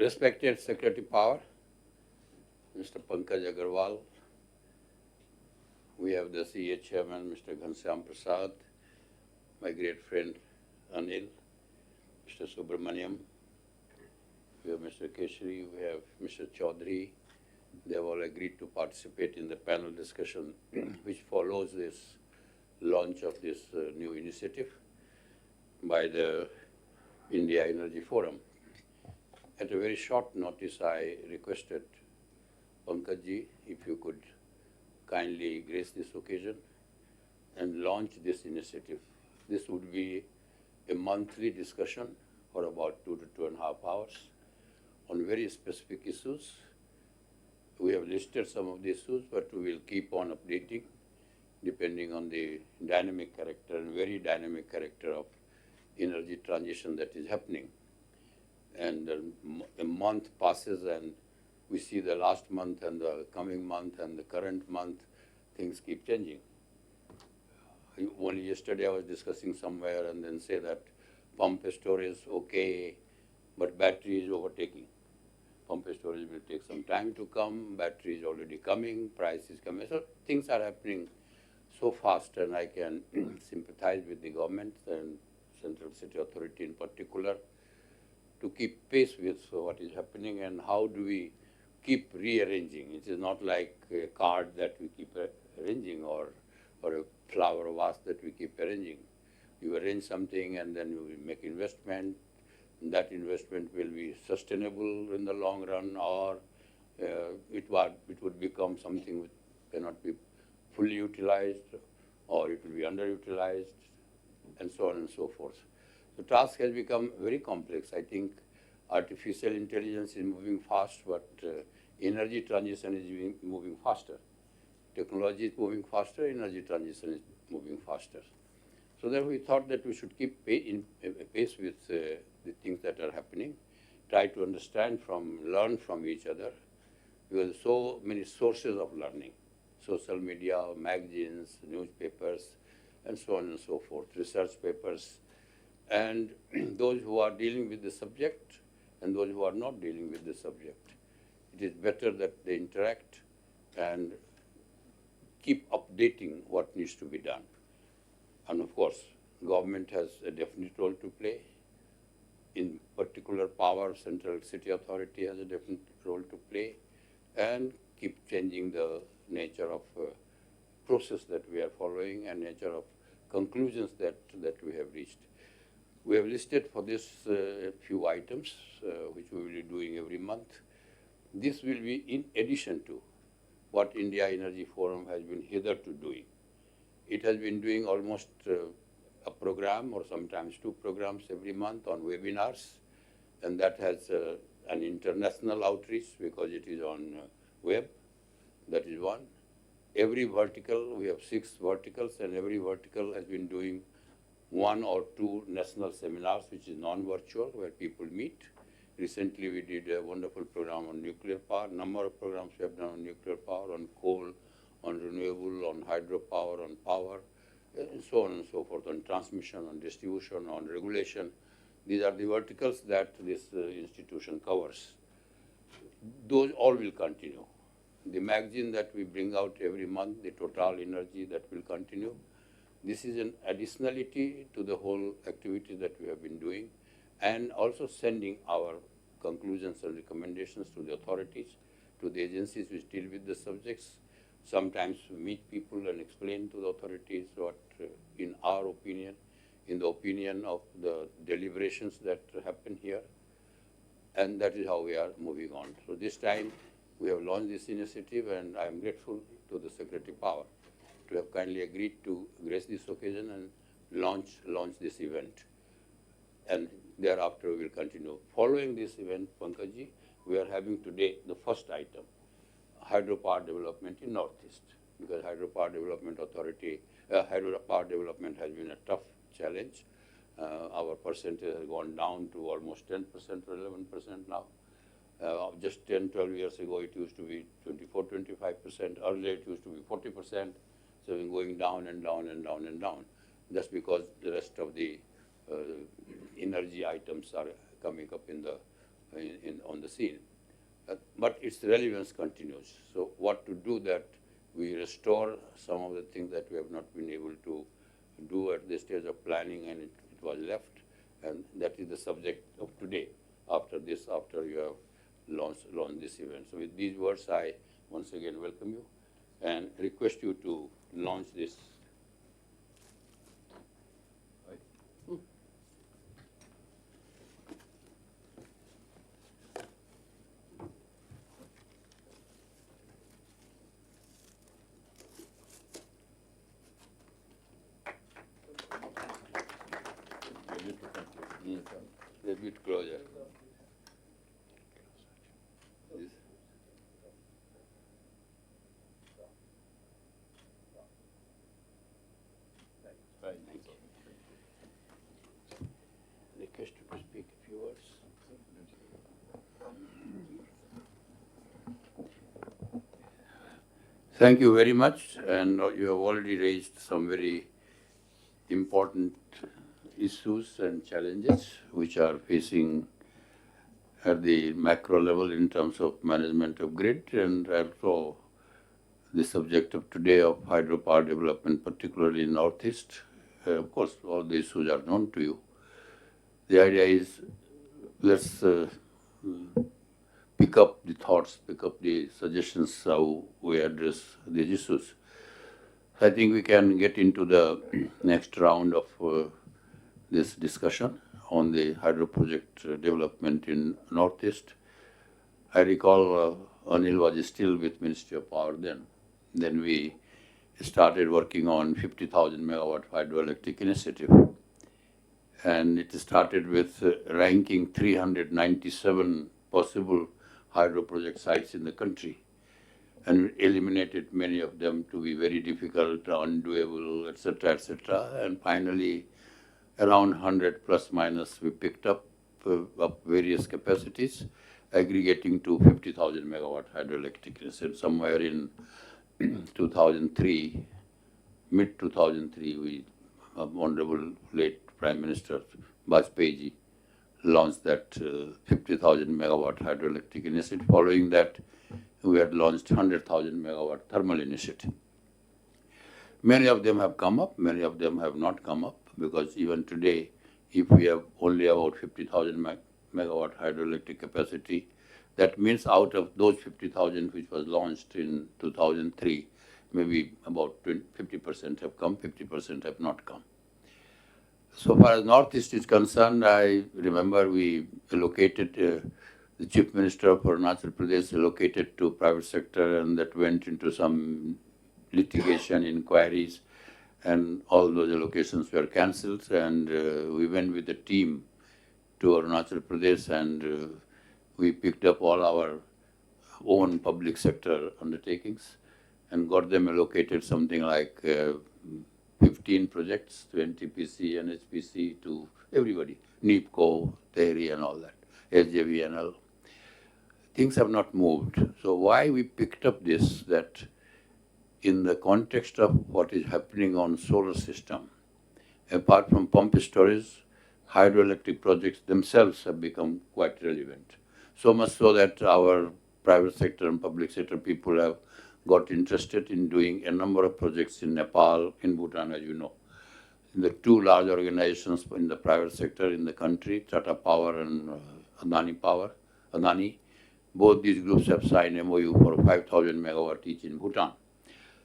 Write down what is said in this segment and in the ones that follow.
Respected Secretary Power, Mr. Pankaj Agarwal, we have the CA Chairman, Mr. Ghanshyam Prasad, my great friend Anil, Mr. Subramaniam, we have Mr. Keshri, we have Mr. Chaudhary. They have all agreed to participate in the panel discussion which follows this launch of this new initiative by the India Energy Forum. At a very short notice, I requested Pankajji if you could kindly grace this occasion and launch this initiative. This would be a monthly discussion for about 2 to 2.5 hours on very specific issues. We have listed some of the issues, but we will keep on updating depending on the dynamic character and very dynamic character of energy transition that is happening. And a month passes and we see the last month and the coming month and the current month, things keep changing. Only yesterday I was discussing somewhere and then say that pump storage is okay, but battery is overtaking. Pump storage will take some time to come, battery is already coming, price is coming. So things are happening so fast, and I can sympathize with the government and Central City Authority in particular to keep pace with what is happening and how do we keep rearranging. It is not like a card that we keep arranging or a flower vase that we keep arranging. You arrange something and then you make investment. That investment will be sustainable in the long run, or it would become something which cannot be fully utilized, or it will be underutilized, and so on and so forth. The task has become very complex. I think artificial intelligence is moving fast, but energy transition is moving faster. Technology is moving faster, energy transition is moving faster. So then we thought that we should keep pace with the things that are happening, try to understand learn from each other, because so many sources of learning, social media, magazines, newspapers, and so on and so forth, research papers, and those who are dealing with the subject and those who are not dealing with the subject. It is better that they interact and keep updating what needs to be done. And of course, government has a definite role to play. In particular, Power Central City Authority has a definite role to play, and keep changing the nature of process that we are following and nature of conclusions that we have reached. We have listed for this a few items which we will be doing every month. This will be in addition to what India Energy Forum has been hitherto doing. It has been doing almost a program or sometimes 2 programs every month on webinars, and that has an international outreach because it is on web. That is one. Every vertical, we have 6 verticals, and every vertical has been doing 1 or 2 national seminars, which is non-virtual, where people meet. Recently, we did a wonderful program on nuclear power. Number of programs we have done on nuclear power, on coal, on renewable, on hydropower, on power, and so on and so forth, on transmission, on distribution, on regulation. These are the verticals that this institution covers. Those all will continue. The magazine that we bring out every month, the Total Energy, that will continue. This is an additionality to the whole activity that we have been doing, and also sending our conclusions and recommendations to the authorities, to the agencies which deal with the subjects. Sometimes we meet people and explain to the authorities what, in our opinion, in the opinion of the deliberations that happen here, and that is how we are moving on. So this time we have launched this initiative, and I am grateful to the Secretary Power to have kindly agreed to grace this occasion and launch this event. And thereafter we will continue. Following this event, Pankajji, we are having today the first item, hydropower development in Northeast, because hydropower development has been a tough challenge. Our percentage has gone down to almost 10% or 11% now. Just 10, 12 years ago, it used to be 24, 25%. Earlier, it used to be 40%. So we're going down and down and down and down. That's because the rest of the energy items are coming up in the on the scene. But its relevance continues. So what to do that we restore some of the things that we have not been able to do at the stage of planning, and it was left. And that is the subject of today, after you have launched this event. So with these words, I once again welcome you and request you to launch this. A bit closer. This. Thank you. Request you to speak a few words. Thank you very much, and you have already raised some very important issues and challenges which are facing at the macro level in terms of management of grid, and also the subject of today of hydropower development, particularly in Northeast. Of course, all the issues are known to you. The idea is let's pick up the thoughts, pick up the suggestions how we address these issues. I think we can get into the next round of this discussion on the hydro project development in Northeast. I recall Anil was still with Ministry of Power then. Then we started working on 50,000 megawatt hydroelectric initiative. And it started with ranking 397 possible hydro project sites in the country, and eliminated many of them to be very difficult, undoable, etc., etc. And finally, around 100 plus minus, we picked up various capacities, aggregating to 50,000 megawatt hydroelectric initiative. Somewhere in 2003, mid 2003, we, Honorable late Prime Minister Bajpayee ji, launched that 50,000 megawatt hydroelectric initiative. Following that, we had launched 100,000 megawatt thermal initiative. Many of them have come up, many of them have not come up, because even today, if we have only about 50,000 megawatt hydroelectric capacity, that means out of those 50,000 which was launched in 2003, maybe about 50% have come, 50% have not come. So far as Northeast is concerned, I remember we allocated, the Chief Minister of Arunachal Pradesh allocated to private sector, and that went into some litigation, inquiries, and all those allocations were cancelled. And we went with the team to Arunachal Pradesh, and we picked up all our own public sector undertakings and got them allocated something like 15 projects to NTPC, NHPC, to everybody, NIPCO, TEHRI and all that, SJVNL. Things have not moved. So why we picked up this, that in the context of what is happening on solar system, apart from pump storage, hydroelectric projects themselves have become quite relevant. So much so that our private sector and public sector people have got interested in doing a number of projects in Nepal, in Bhutan, as you know. The two large organizations in the private sector in the country, Tata Power and Adani, both these groups have signed MOU for 5,000 megawatt each in Bhutan.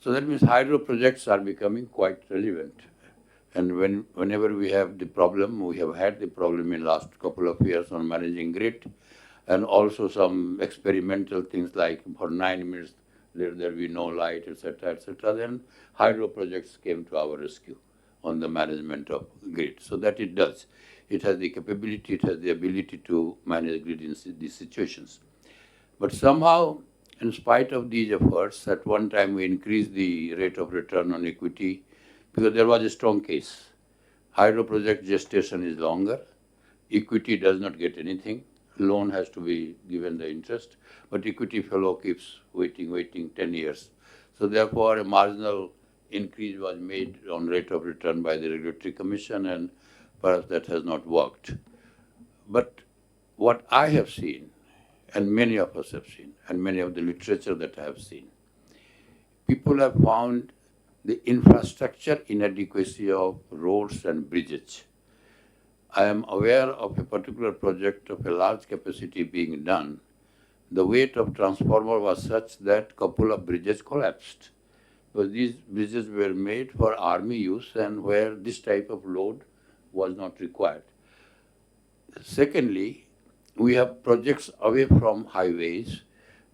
So that means hydro projects are becoming quite relevant. And whenever we have the problem, we have had the problem in last couple of years on managing grid, and also some experimental things like for 9 minutes, there will be no light, etc., etc. Then hydro projects came to our rescue on the management of grid. So that it does. It has the capability, it has the ability to manage grid in these situations. But somehow, in spite of these efforts, at one time we increased the rate of return on equity because there was a strong case. Hydro project gestation is longer. Equity does not get anything. Loan has to be given the interest, but equity fellow keeps waiting 10 years. So therefore, a marginal increase was made on rate of return by the Regulatory Commission, and perhaps that has not worked. But what I have seen, and many of us have seen, and many of the literature that I have seen, people have found the infrastructure inadequacy of roads and bridges. I am aware of a particular project of a large capacity being done. The weight of transformer was such that couple of bridges collapsed. Because these bridges were made for army use and where this type of load was not required. Secondly, we have projects away from highways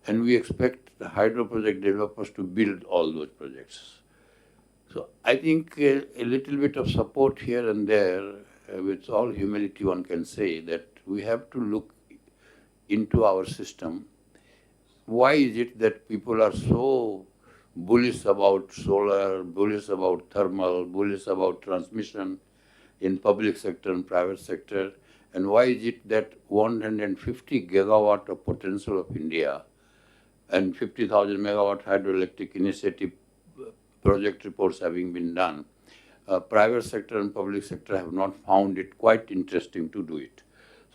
and we expect the hydro project developers to build all those projects. So I think a little bit of support here and there, with all humility one can say that we have to look into our system. Why is it that people are so bullish about solar, bullish about thermal, bullish about transmission in public sector and private sector? And why is it that 150 gigawatt of potential of India and 50,000 megawatt hydroelectric initiative project reports having been done, private sector and public sector have not found it quite interesting to do it.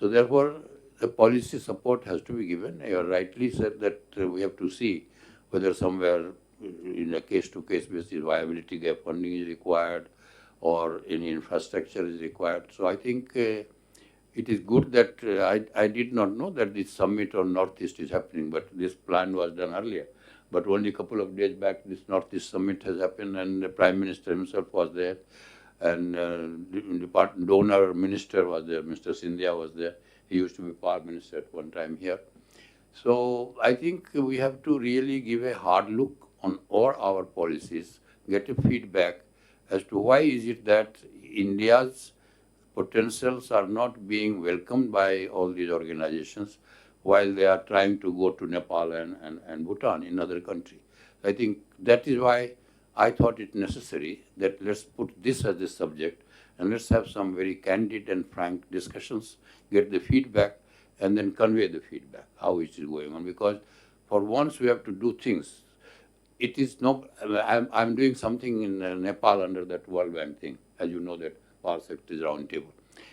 So therefore, the policy support has to be given. You rightly said that we have to see whether somewhere in a case-to-case basis viability gap funding is required or any infrastructure is required. So I think it is good that I did not know that this summit on Northeast is happening, but this plan was done earlier. But only a couple of days back, this Northeast summit has happened, and the Prime Minister himself was there, and donor minister was there, Mr. Sindhya was there. He used to be Power Minister at one time here. So I think we have to really give a hard look on all our policies, get a feedback as to why is it that India's potentials are not being welcomed by all these organizations while they are trying to go to Nepal and Bhutan in other countries. I think that is why I thought it necessary that let's put this as a subject and let's have some very candid and frank discussions, get the feedback, and then convey the feedback, how it is going on. Because for once we have to do things. It is no, I'm doing something in Nepal under that World Bank thing, as you know that Power Sector is Roundtable.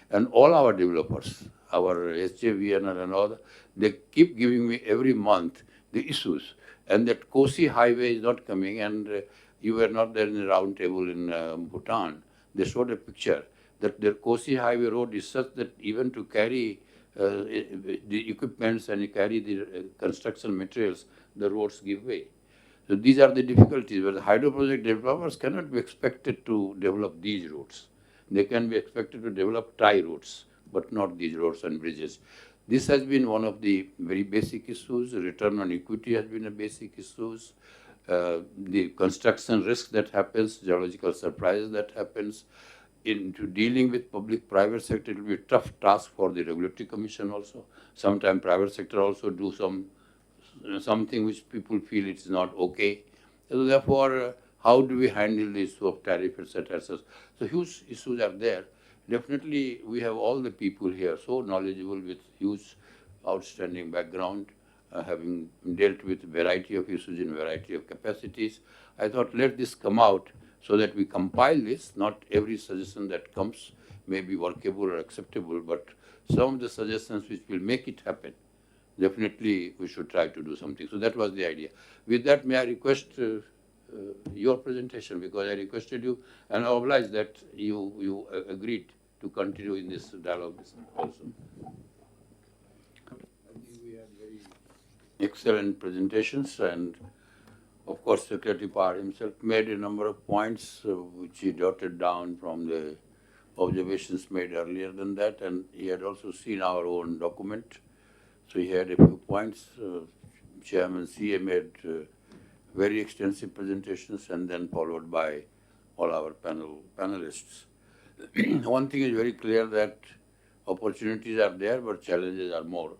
And all our developers, our SJVNL and all, they keep giving me every month the issues. And that Kosi highway is not coming, and you were not there in the roundtable in Bhutan. They showed a picture that the Kosi highway road is such that even to carry the equipments and carry the construction materials, the roads give way. So these are the difficulties where the hydro project developers cannot be expected to develop these roads. They can be expected to develop tie roads, but not these roads and bridges. This has been one of the very basic issues. Return on equity has been a basic issue. The construction risk that happens, geological surprises that happens. Into dealing with public-private sector, it will be a tough task for the regulatory commission also. Sometimes private sector also do something which people feel it's not okay. So therefore, how do we handle the issue of tariff, etc. So huge issues are there. Definitely, we have all the people here so knowledgeable with huge outstanding background, having dealt with variety of issues in variety of capacities. I thought let this come out so that we compile this. Not every suggestion that comes may be workable or acceptable, but some of the suggestions which will make it happen, definitely we should try to do something. So that was the idea. With that, may I request your presentation, because I requested you and I obliged that you agreed to continue in this dialogue also. I think we had very excellent presentations, and of course Secretary Power himself made a number of points which he jotted down from the observations made earlier than that, and he had also seen our own document. So he had a few points. Chairman CA made very extensive presentations and then followed by all our panelists. One thing is very clear that opportunities are there, but challenges are more.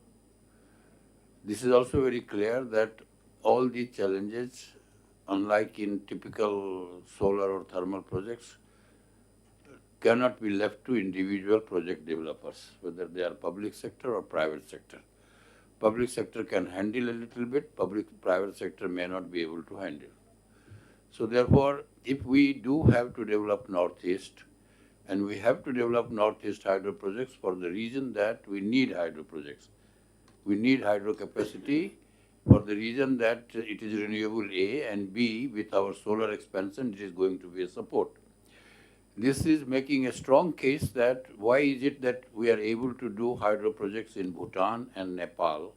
This is also very clear that all these challenges, unlike in typical solar or thermal projects, cannot be left to individual project developers, whether they are public sector or private sector. Public sector can handle a little bit, private sector may not be able to handle. So therefore, if we do have to develop Northeast, And we have to develop Northeast hydro projects for the reason that we need hydro projects. We need hydro capacity for the reason that it is renewable A, and B, with our solar expansion, it is going to be a support. This is making a strong case that why is it that we are able to do hydro projects in Bhutan and Nepal.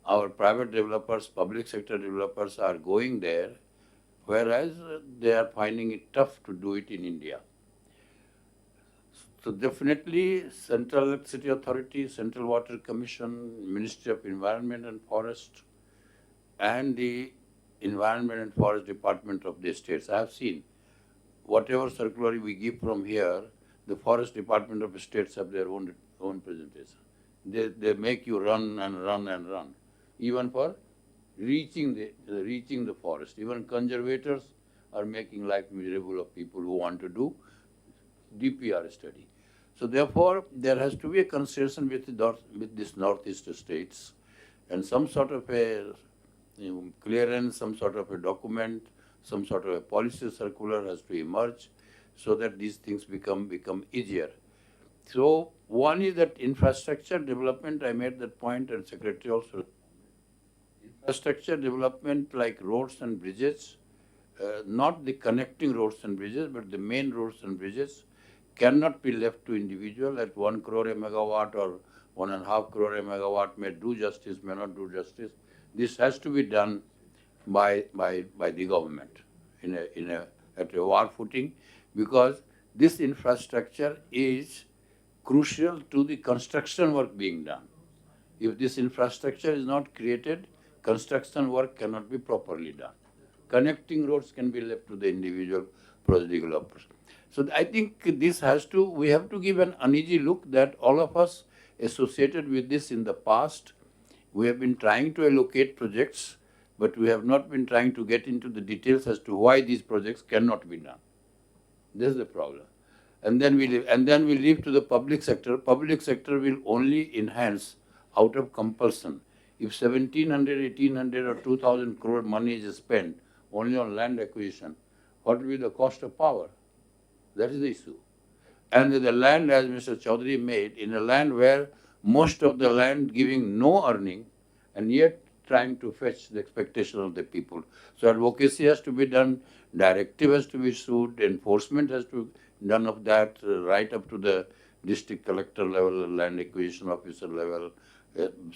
Our private developers, public sector developers are going there, whereas they are finding it tough to do it in India. So definitely Central Electricity Authority, Central Water Commission, Ministry of Environment and Forest, and the Environment and Forest Department of the states. I have seen whatever circular we give from here, the Forest Department of the states have their own presentation. They make you run and run and run, even for reaching the forest. Even conservators are making life miserable of people who want to do DPR study. So therefore, there has to be a conversation with these northeast states, and some sort of a clearance, some sort of a document, some sort of a policy circular has to emerge, so that these things become easier. So one is that infrastructure development. I made that point, and Secretary also. Infrastructure development like roads and bridges, not the connecting roads and bridges, but the main roads and bridges cannot be left to individual at 1 crore a megawatt or 1.5 crore a megawatt may do justice, may not do justice. This has to be done by the government at a war footing, because this infrastructure is crucial to the construction work being done. If this infrastructure is not created, construction work cannot be properly done. Connecting roads can be left to the individual project developers. So I think we have to give an uneasy look that all of us associated with this in the past, we have been trying to allocate projects, but we have not been trying to get into the details as to why these projects cannot be done. This is the problem. And then we leave to the public sector. Public sector will only enhance out of compulsion. If 1,700, 1,800 or 2,000 crore money is spent only on land acquisition, what will be the cost of power? That is the issue. And the land, as Mr. Chaudhary made, in a land where most of the land giving no earning, and yet trying to fetch the expectation of the people. So advocacy has to be done, directive has to be issued, enforcement has to be done of that, right up to the district collector level, land acquisition officer level,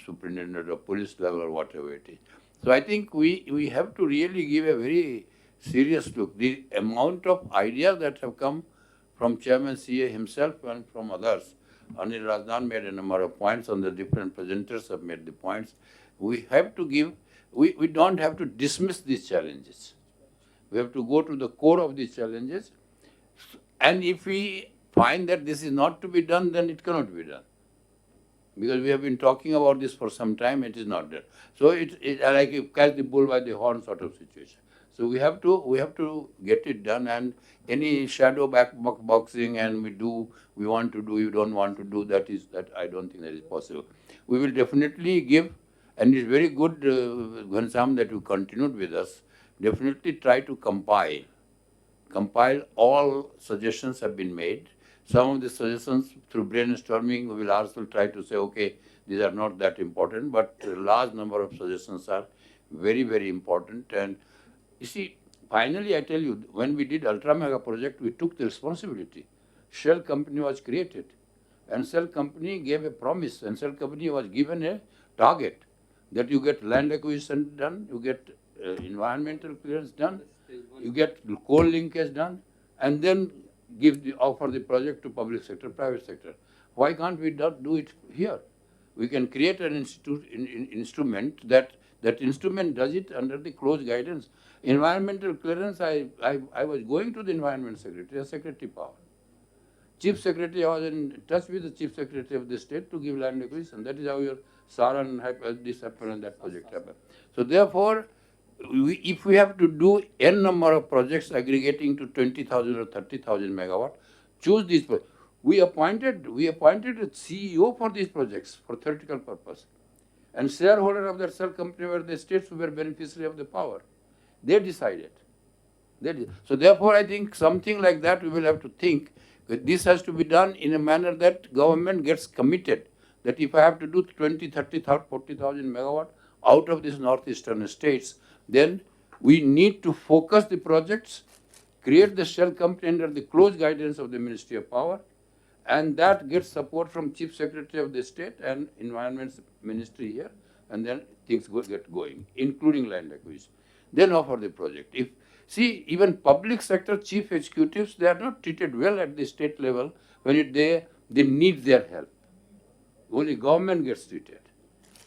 superintendent of police level, or whatever it is. So I think we have to really give a very serious look. The amount of ideas that have come from Chairman CA himself and from others, Anil Rajnan made a number of points, and the different presenters have made the points. We have to give, we don't have to dismiss these challenges. We have to go to the core of these challenges. And if we find that this is not to be done, then it cannot be done. Because we have been talking about this for some time, it is not there. So it's like you catch the bull by the horn sort of situation. So we have to get it done, and any shadow boxing and we want to do, you don't want to do, that I don't think that is possible. We will definitely give, and it's very good, Ghanshyam, that you continued with us. Definitely try to compile all suggestions have been made. Some of the suggestions through brainstorming, we will also try to say, okay, these are not that important, but a large number of suggestions are very, very important. And you see, finally, I tell you, when we did Ultra Mega project, we took the responsibility. Shell company was created, and Shell company gave a promise, and Shell company was given a target that you get land acquisition done, you get environmental clearance done, you get coal linkage done, and then offer the project to public sector, private sector. Why can't we not do it here? We can create an instrument that instrument does it under the close guidance. Environmental clearance, I was going to the environment secretary, a secretary power. Chief Secretary, I was in touch with the Chief Secretary of the state to give land acquisition. That is how your Saran this happened and that project happened. So therefore, if we have to do n number of projects aggregating to 20,000 or 30,000 megawatt, choose these projects. We appointed a CEO for these projects for theoretical purpose. And shareholder of that Shell company were the states who were beneficiary of the power. They decided. So therefore, I think something like that we will have to think, But this has to be done in a manner that government gets committed, that if I have to do 20, 30, 40,000 megawatt out of these northeastern states, then we need to focus the projects, create the shell company under the close guidance of the Ministry of Power, and that gets support from Chief Secretary of the State and Environment Ministry here, and then things get going, including land acquisition. Then offer the project. See, even public sector chief executives, they are not treated well at the state level when they need their help. Only government gets treated.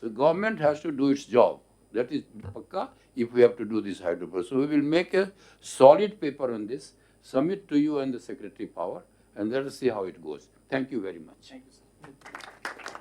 The government has to do its job. That is pakka if we have to do this hydropower. So we will make a solid paper on this, submit to you and the Secretary Power, and let us see how it goes. Thank you very much. Thank you, sir.